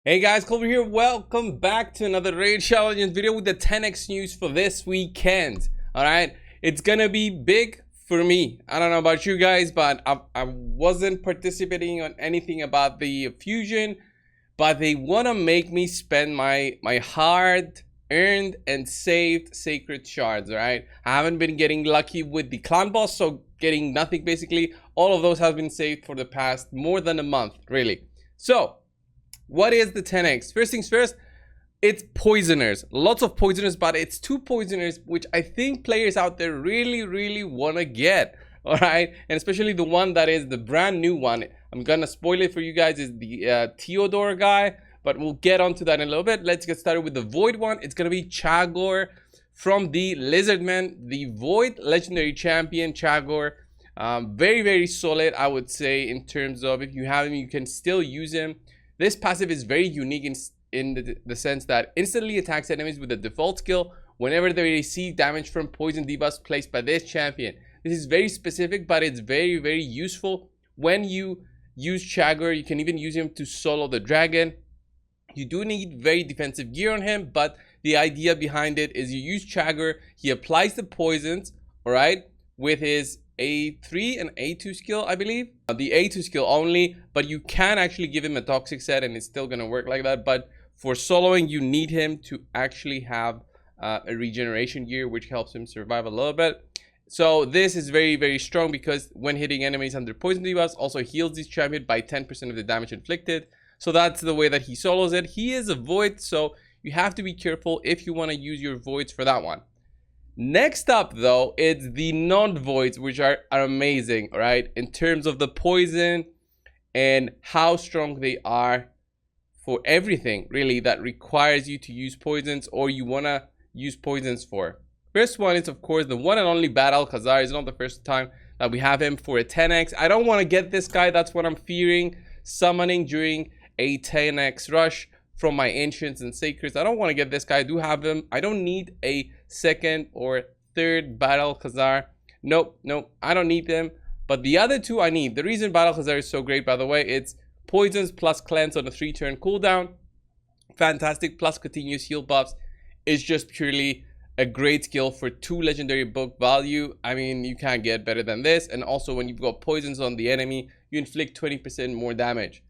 Hey guys, Colby here. Welcome back to another Raid Challenge video with the 10x news for this weekend. Alright, it's gonna be big for me. I don't know about you guys, but I wasn't participating on anything about the fusion, but they want to make me spend my hard earned and saved sacred shards. Alright, I haven't been getting lucky with the clan boss, so getting nothing basically. All of those have been saved for the past more than a month, really. So what is the 10x? First things first, it's poisoners. Lots of poisoners, but it's two poisoners which I think players out there really want to get. All right, and especially the one that is the brand new one. I'm gonna spoil it for you guys. Is the Theodore guy, but we'll get onto that in a little bit. Let's get started with the Void one. It's gonna be Chagor from the Lizardman, the Void legendary champion. Chagor, very solid, I would say, in terms of if you have him, you can still use him. This passive is very unique in the sense that instantly attacks enemies with a default skill whenever they receive damage from poison debuffs placed by this champion. This is very specific, but it's very useful when you use Chagor. You can even use him to solo the dragon. You do need very defensive gear on him, but the idea behind it is you use Chagor, he applies the poisons, all right, with his A3 and A2 skill, I believe. The A2 skill only, but you can actually give him a toxic set and it's still gonna work like that. But for soloing, you need him to actually have a regeneration gear, which helps him survive a little bit. So this is very strong because when hitting enemies under poison debuffs, also heals this champion by 10% of the damage inflicted. So that's the way that he solos it. He is a void, so you have to be careful if you want to use your voids for that one. Next up though, it's the non-voids, which are amazing, right, in terms of the poison and how strong they are for everything really that requires you to use poisons or you want to use poisons for. First one is of course the one and only Battle-Kazar. It's not the first time that we have him for a 10x. I don't want to get this guy. That's what I'm fearing, summoning during a 10x rush from my ancients and sacreds. I don't want to get this guy. I do have him. I don't need a second or third Battle-Kazar. Nope, I don't need them. But the other two I need. The reason Battle-Kazar is so great, by the way, it's poisons plus cleanse on a 3-turn cooldown. Fantastic, plus continuous heal buffs. It's just purely a great skill for 2 legendary book value. I mean, you can't get better than this. And also when you've got poisons on the enemy, you inflict 20% more damage.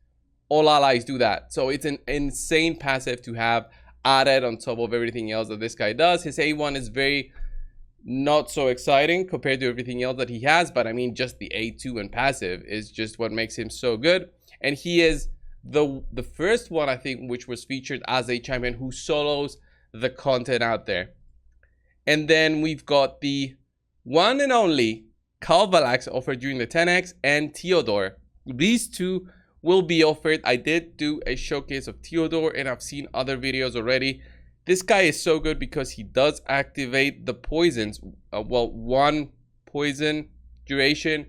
All allies do that. So it's an insane passive to have added on top of everything else that this guy does. His A1 is very not so exciting compared to everything else that he has, but I mean just the A2 and passive is just what makes him so good. And he is the first one, I think, which was featured as a champion who solos the content out there. And then we've got the one and only Calvalx offered during the 10x and Theodore. These two will be offered. I did do a showcase of Theodore and I've seen other videos already. This guy is so good because he does activate the poisons. Well, one poison duration,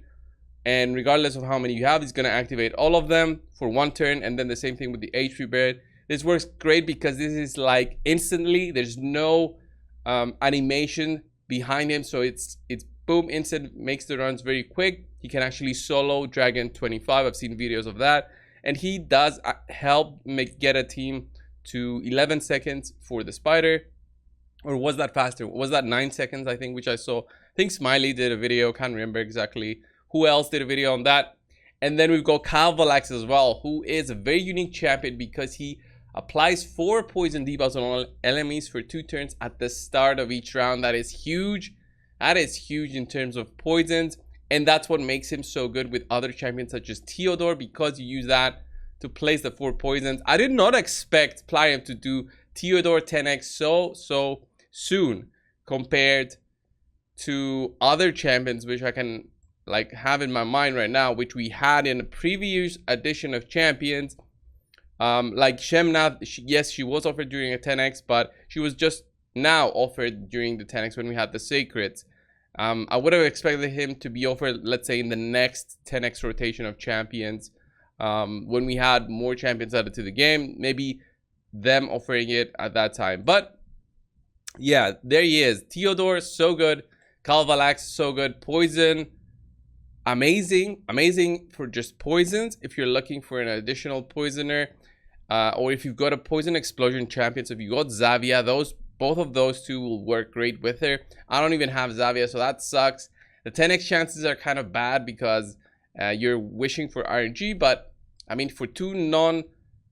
and regardless of how many you have, he's going to activate all of them for 1 turn. And then the same thing with the H3 bird. This works great because this is like instantly. There's no animation behind him, so it's boom, instant, makes the runs very quick. He can actually solo Dragon 25. I've seen videos of that. And he does help get a team to 11 seconds for the spider. Or was that faster? Was that 9 seconds, I think, which I saw? I think Smiley did a video. Can't remember exactly who else did a video on that. And then we've got Calvalx as well, who is a very unique champion because he applies 4 poison debuffs on all enemies for 2 turns at the start of each round. That is huge. That is huge in terms of poisons. And that's what makes him so good with other champions such as Theodore, because you use that to place the 4 poisons. I did not expect Plarium to do Theodore 10x so soon compared to other champions which I can like have in my mind right now, which we had in a previous edition of champions. Like Shemnath, yes, she was offered during a 10x, but she was just now offered during the 10x when we had the sacreds. I would have expected him to be offered, let's say, in the next 10x rotation of champions, when we had more champions added to the game, maybe them offering it at that time. But yeah, there he is. Theodore, so good. Calvalx, so good. Poison, amazing for just poisons. If you're looking for an additional poisoner, or if you've got a poison explosion champion. So if you got Xavia, both of those two will work great with her. I don't even have Xavia, so that sucks. The 10x chances are kind of bad because you're wishing for RNG, but I mean, for two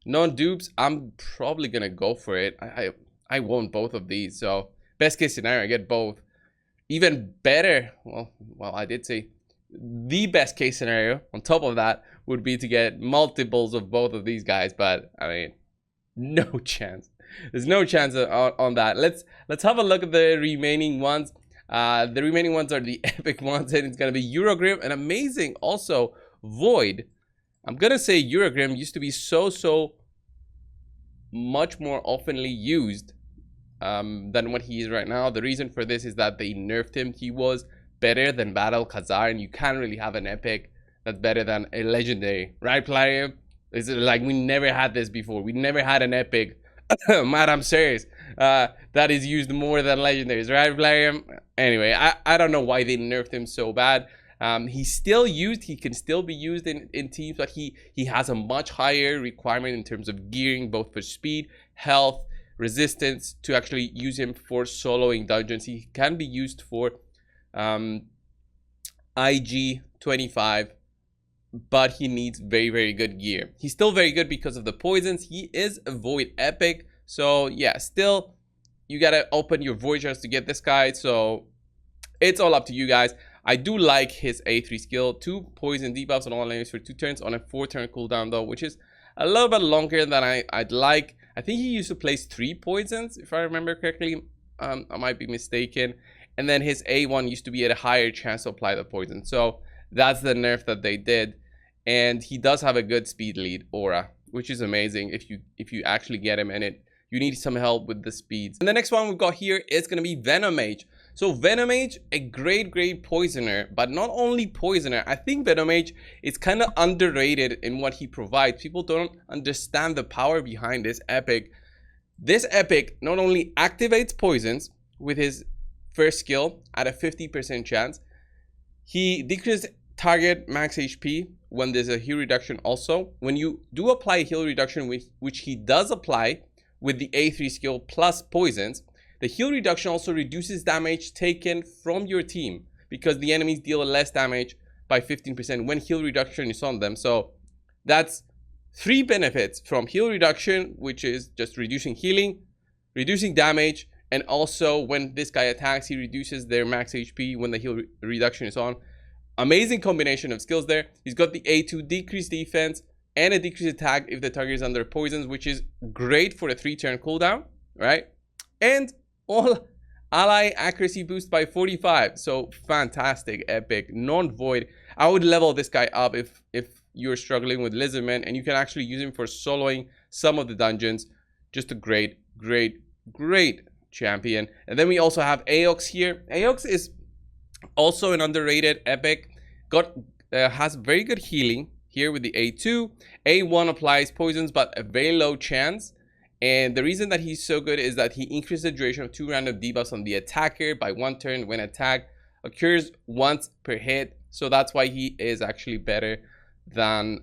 non-dupes, I'm probably gonna go for it. I want both of these, so best case scenario, I get both. Even better, well, I did say the best case scenario on top of that would be to get multiples of both of these guys, but I mean, no chance. There's no chance on that. Let's have a look at the remaining ones. The remaining ones are the epic ones, and it's gonna be Urogrim, and amazing also Void. I'm gonna say Urogrim used to be so much more oftenly used than what he is right now. The reason for this is that they nerfed him. He was better than Battle-Kazar, and you can't really have an epic that's better than a legendary, right, Plarium? It's like we never had this before. We never had an epic, I'm serious, that is used more than legendaries, right, Plarium? Anyway, I don't know why they nerfed him so bad. He's still used. He can still be used in teams, but he has a much higher requirement in terms of gearing, both for speed, health, resistance, to actually use him for soloing dungeons. He can be used for IG 25, but he needs very good gear. He's still very good because of the poisons. He is a Void epic, so yeah, still you gotta open your Void shards to get this guy, so it's all up to you guys. I do like his A3 skill, 2 poison debuffs on all enemies for 2 turns on a 4-turn cooldown though, which is a little bit longer than I'd like. I think he used to place 3 poisons, if I remember correctly. I might be mistaken. And then his A1 used to be at a higher chance to apply the poison. So that's the nerf that they did. And he does have a good speed lead aura, which is amazing if you actually get him in it. You need some help with the speeds. And the next one we've got here is going to be Venomage. So Venomage, a great poisoner, but not only poisoner. I think Venomage is kind of underrated in what he provides. People don't understand the power behind this epic. This epic not only activates poisons with his first skill at a 50% chance, he decreases target max HP when there's a heal reduction also. When you do apply heal reduction, which he does apply with the A3 skill plus poisons, the heal reduction also reduces damage taken from your team because the enemies deal less damage by 15% when heal reduction is on them. So that's 3 benefits from heal reduction, which is just reducing healing, reducing damage, and also when this guy attacks, he reduces their max HP when the heal reduction is on. Amazing combination of skills there. He's got the A2 decreased defense and a decreased attack if the target is under poisons, which is great for a 3-turn cooldown, right? And all ally accuracy boost by 45. So fantastic epic, non-void. I would level this guy up if you're struggling with Lizardman, and you can actually use him for soloing some of the dungeons. Just a great champion. And then we also have Aox here. Aox is also an underrated epic. Has very good healing here with the A2. A1 applies poisons, but a very low chance. And the reason that he's so good is that he increases the duration of 2 random debuffs on the attacker by 1 turn when attack occurs once per hit. So that's why he is actually better than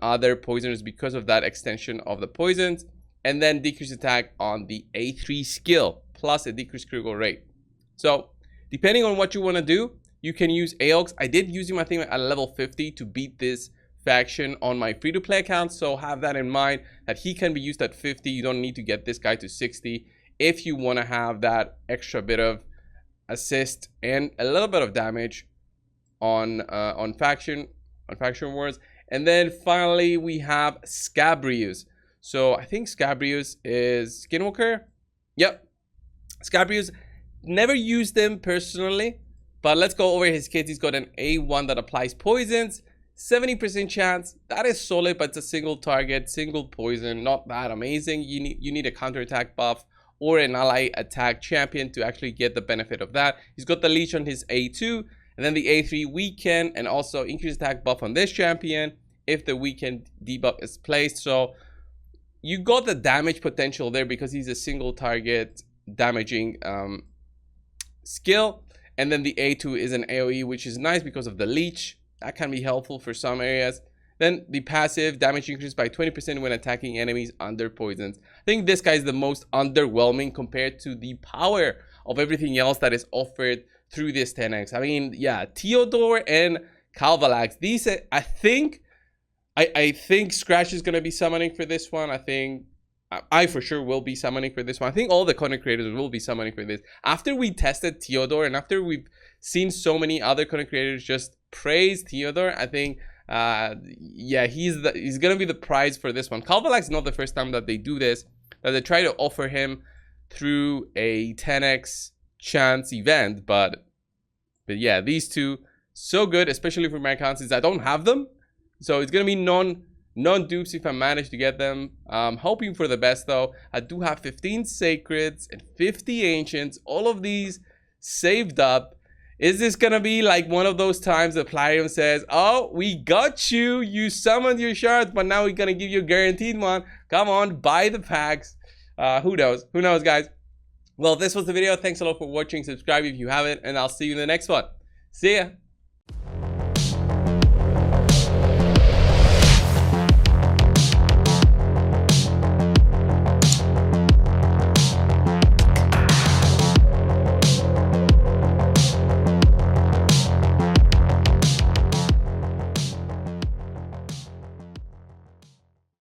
other poisoners because of that extension of the poisons. And then decreased attack on the A3 skill plus a decreased critical rate. So depending on what you want to do, you can use Aox. I did use him, I think, at level 50 to beat this faction on my free-to-play account, so have that in mind that he can be used at 50. You don't need to get this guy to 60 if you want to have that extra bit of assist and a little bit of damage on faction wars. And then finally we have Scabrius. So I think Scabrius is Skinwalker. Yep, Scabrius. Never used him personally, but let's go over his kits. He's got an A1 that applies poisons. 70% chance. That is solid, but it's a single target, single poison. Not that amazing. You need a counterattack buff or an ally attack champion to actually get the benefit of that. He's got the leech on his A2, and then the A3 weaken, and also increased attack buff on this champion if the weakened debuff is placed. So you got the damage potential there because he's a single target damaging skill. And then the A2 is an AoE, which is nice because of the leech. That can be helpful for some areas. Then the passive damage increased by 20% when attacking enemies under poisons. I think this guy is the most underwhelming compared to the power of everything else that is offered through this 10x. I mean, yeah, Theodore and Calvalx. These, I think Scratch is gonna be summoning for this one. I for sure will be summoning for this one. I think all the content creators will be summoning for this. After we tested Theodore and after we've seen so many other content creators just praise Theodore, I think yeah, he's gonna be the prize for this one. Calvalx is not the first time that they do this, that they try to offer him through a 10x chance event, but yeah, these two so good, especially for my account since I don't have them. So it's gonna be non-dupes if I manage to get them. I'm hoping for the best though. I do have 15 sacreds and 50 ancients, all of these saved up. Is this gonna be like one of those times that Plarium says, oh, we got you, you summoned your shards, but now we're gonna give you a guaranteed one. Come on, buy the packs. Who knows guys. Well, this was the video. Thanks a lot for watching. Subscribe if you haven't, and I'll see you in the next one. See ya.